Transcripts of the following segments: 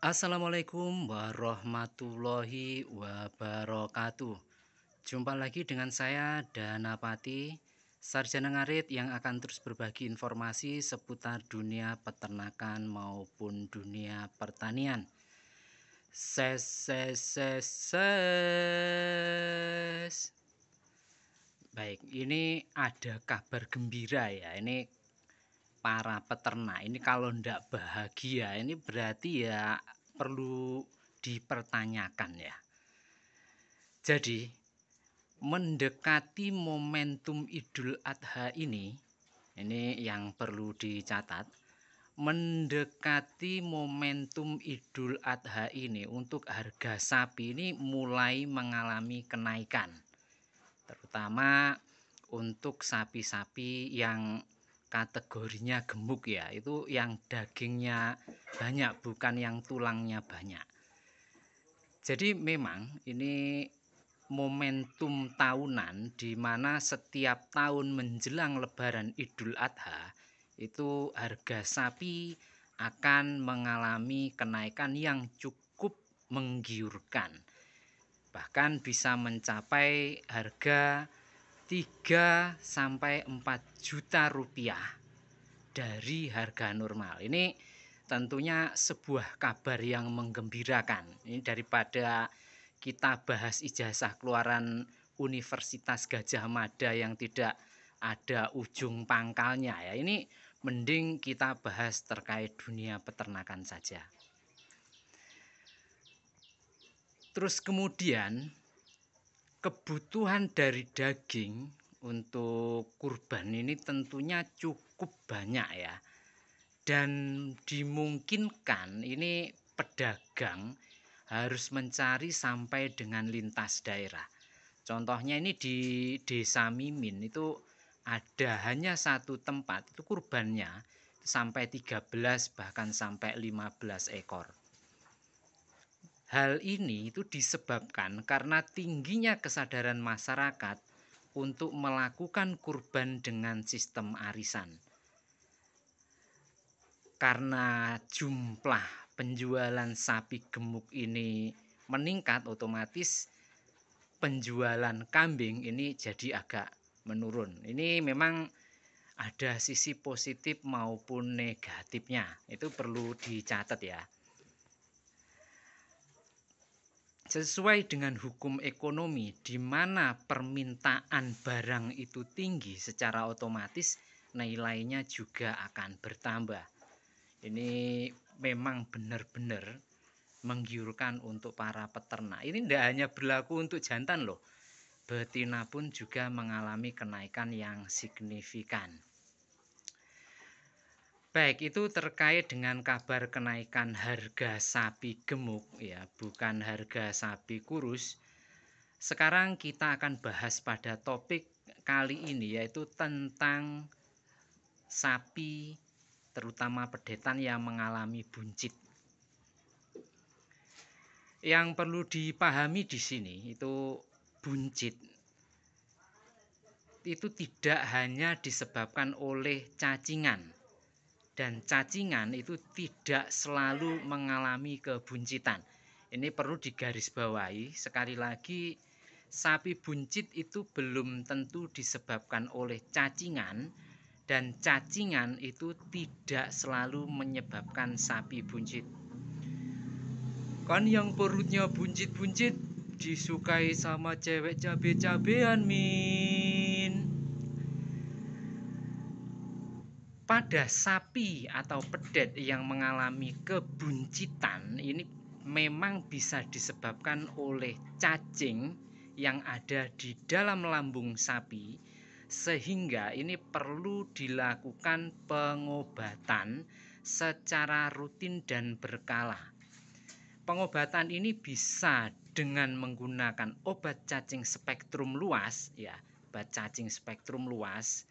Assalamualaikum warahmatullahi wabarakatuh. Jumpa lagi dengan saya Danapati, Sarjana Ngarit yang akan terus berbagi informasi seputar dunia peternakan maupun dunia pertanian. Ses, ses, ses, ses. Baik, ini ada kabar gembira ya. Ini para peternak ini kalau ndak bahagia ini berarti ya perlu dipertanyakan ya. Jadi mendekati momentum Idul Adha ini yang perlu dicatat. Mendekati momentum Idul Adha ini untuk harga sapi ini mulai mengalami kenaikan. Terutama untuk sapi-sapi yang kategorinya gemuk ya, itu yang dagingnya banyak bukan yang tulangnya banyak. Jadi memang ini momentum tahunan di mana setiap tahun menjelang Lebaran Idul Adha itu harga sapi akan mengalami kenaikan yang cukup menggiurkan. Bahkan bisa mencapai harga 3 sampai 4 juta rupiah dari harga normal. Ini tentunya sebuah kabar yang menggembirakan. Ini daripada kita bahas ijazah keluaran Universitas Gadjah Mada yang tidak ada ujung pangkalnya ya. Ini mending kita bahas terkait dunia peternakan saja. Terus kemudian kebutuhan dari daging untuk kurban ini tentunya cukup banyak ya. Dan dimungkinkan ini pedagang harus mencari sampai dengan lintas daerah. Contohnya ini di Desa Mimin itu ada hanya satu tempat itu kurbannya sampai 13 bahkan sampai 15 ekor. Hal ini itu disebabkan karena tingginya kesadaran masyarakat untuk melakukan kurban dengan sistem arisan. Karena jumlah penjualan sapi gemuk ini meningkat, otomatis penjualan kambing ini jadi agak menurun. Ini memang ada sisi positif maupun negatifnya. Itu perlu dicatat ya. Sesuai dengan hukum ekonomi di mana permintaan barang itu tinggi, secara otomatis nilainya juga akan bertambah. Ini memang benar-benar menggiurkan untuk para peternak. Ini tidak hanya berlaku untuk jantan loh. Betina pun juga mengalami kenaikan yang signifikan. Baik, itu terkait dengan kabar kenaikan harga sapi gemuk ya, bukan harga sapi kurus. Sekarang kita akan bahas pada topik kali ini yaitu tentang sapi terutama pedetan yang mengalami buncit. Yang perlu dipahami di sini itu buncit itu tidak hanya disebabkan oleh cacingan, dan cacingan itu tidak selalu mengalami kebuncitan. Ini perlu digarisbawahi sekali lagi, sapi buncit itu belum tentu disebabkan oleh cacingan, dan cacingan itu tidak selalu menyebabkan sapi buncit. Kan yang perutnya buncit-buncit disukai sama cewek cabe-cabean, Min. Pada sapi atau pedet yang mengalami kebuncitan ini memang bisa disebabkan oleh cacing yang ada di dalam lambung sapi, sehingga ini perlu dilakukan pengobatan secara rutin dan berkala. Pengobatan ini bisa dengan menggunakan obat cacing spektrum luas ya, obat cacing spektrum luas.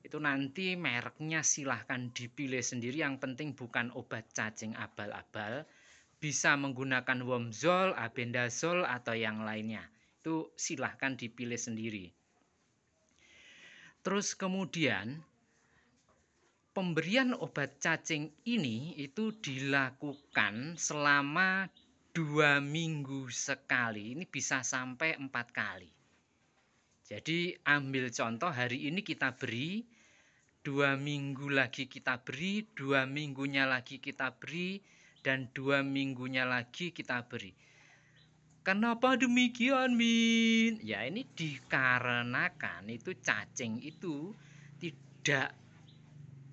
Itu nanti mereknya silahkan dipilih sendiri, yang penting bukan obat cacing abal-abal. Bisa menggunakan Wormzole, Albendazole atau yang lainnya. Itu silahkan dipilih sendiri. Terus kemudian Pemberian obat cacing ini itu dilakukan selama 2 minggu sekali. Ini bisa sampai 4 kali. Jadi ambil contoh hari ini kita beri, 2 minggu lagi kita beri, 2 minggunya lagi kita beri, dan 2 minggunya lagi kita beri. Kenapa demikian, Min? Ya ini dikarenakan itu cacing itu tidak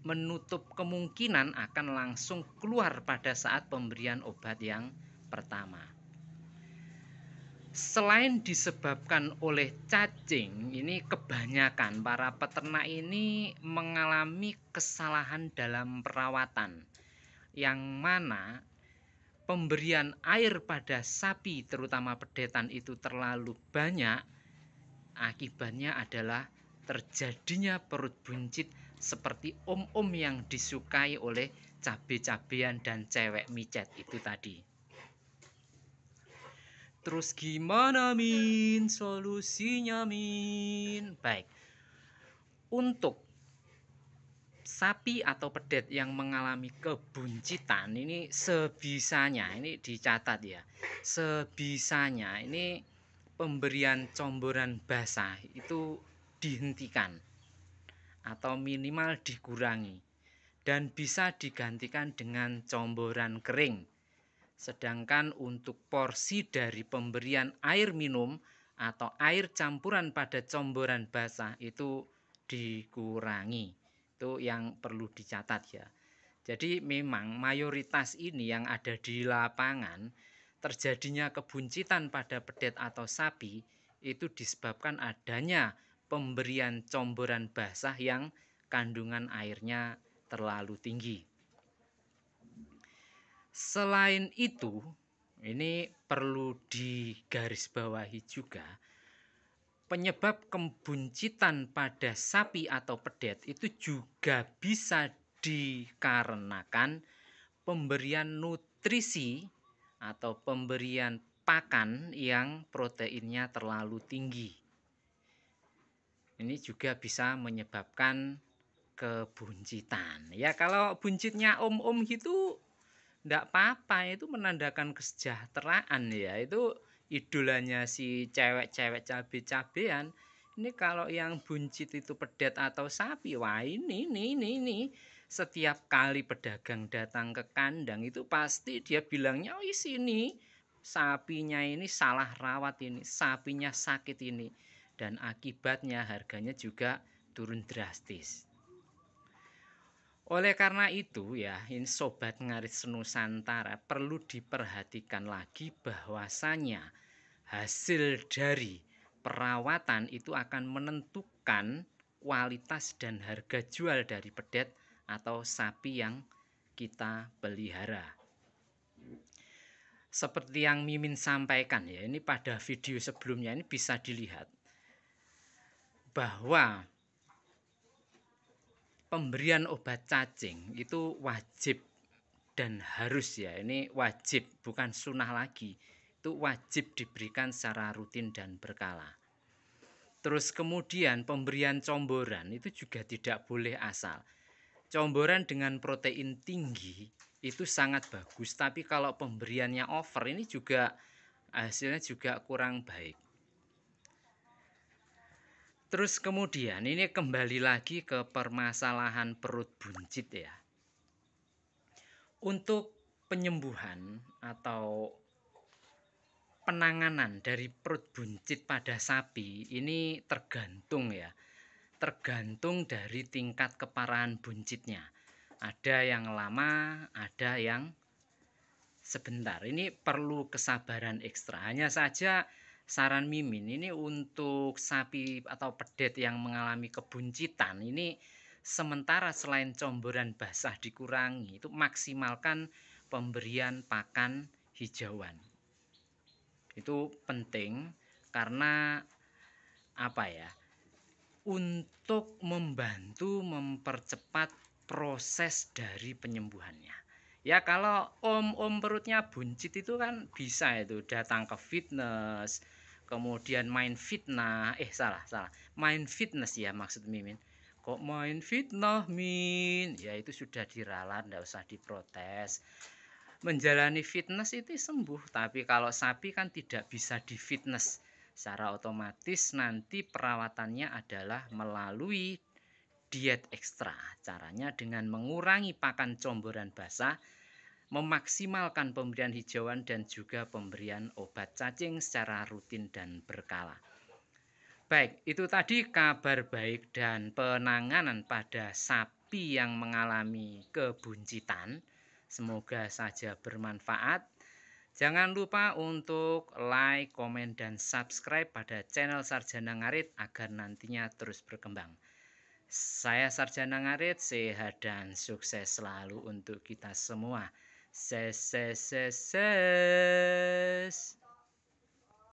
menutup kemungkinan akan langsung keluar pada saat pemberian obat yang pertama. Selain disebabkan oleh cacing, ini kebanyakan para peternak ini mengalami kesalahan dalam perawatan, yang mana pemberian air pada sapi terutama pedetan itu terlalu banyak. Akibatnya adalah terjadinya perut buncit seperti om-om yang disukai oleh cabe-cabean dan cewek micet itu tadi. Terus gimana, Min? Solusinya, Min? Baik. Untuk sapi atau pedet yang mengalami kebuncitan ini sebisanya, ini dicatat ya, sebisanya ini pemberian comboran basah itu dihentikan atau minimal dikurangi dan bisa digantikan dengan comboran kering. Sedangkan untuk porsi dari pemberian air minum atau air campuran pada comboran basah itu dikurangi. Itu yang perlu dicatat ya. Jadi memang mayoritas ini yang ada di lapangan, terjadinya kebuncitan pada pedet atau sapi itu disebabkan adanya pemberian comboran basah yang kandungan airnya terlalu tinggi. Selain itu, ini perlu digarisbawahi juga, penyebab kebuncitan pada sapi atau pedet itu juga bisa dikarenakan pemberian nutrisi atau pemberian pakan yang proteinnya terlalu tinggi. Ini juga bisa menyebabkan kebuncitan. Ya kalau buncitnya om-om gitu ndak apa-apa, itu menandakan kesejahteraan ya. Itu idolanya si cewek-cewek cabe-cabean. Ini kalau yang buncit itu pedet atau sapi, wah ini. Setiap kali pedagang datang ke kandang itu pasti dia bilangnya, oh sini sapinya ini salah rawat ini, sapinya sakit ini. Dan akibatnya harganya juga turun drastis. Oleh karena itu ya, ini Sobat Ngarit Nusantara perlu diperhatikan lagi bahwasanya hasil dari perawatan itu akan menentukan kualitas dan harga jual dari pedet atau sapi yang kita pelihara. Seperti yang Mimin sampaikan ya, ini pada video sebelumnya ini bisa dilihat bahwa pemberian obat cacing itu wajib dan harus ya, ini wajib bukan sunnah lagi, itu wajib diberikan secara rutin dan berkala. Terus kemudian pemberian comboran itu juga tidak boleh asal. Comboran dengan protein tinggi itu sangat bagus, tapi kalau pemberiannya over ini juga hasilnya juga kurang baik. Terus kemudian ini kembali lagi ke permasalahan perut buncit ya. Untuk penyembuhan atau penanganan dari perut buncit pada sapi ini tergantung ya. Tergantung dari tingkat keparahan buncitnya. Ada yang lama, ada yang sebentar. Ini perlu kesabaran ekstra. Hanya saja saran Mimin ini untuk sapi atau pedet yang mengalami kebuncitan ini sementara selain comboran basah dikurangi, itu maksimalkan pemberian pakan hijauan. Itu penting karena apa ya? Untuk membantu mempercepat proses dari penyembuhannya. Ya kalau om-om perutnya buncit itu kan bisa itu datang ke fitness, kemudian main fitnah, main fitness ya maksud Mimin. kok main fitnah min, ya itu sudah diralat, ndak usah diprotes. Menjalani fitness itu sembuh, tapi kalau sapi kan tidak bisa di fitness. Secara otomatis nanti perawatannya adalah melalui diet ekstra. Caranya dengan mengurangi pakan comboran basah, memaksimalkan pemberian hijauan dan juga pemberian obat cacing secara rutin dan berkala. Baik, itu tadi kabar baik dan penanganan pada sapi yang mengalami kebuncitan. Semoga saja bermanfaat. Jangan lupa untuk like, komen, dan subscribe pada channel Sarjana Ngarit agar nantinya terus berkembang. Saya Sarjana Ngarit, sehat dan sukses selalu untuk kita semua. Ses.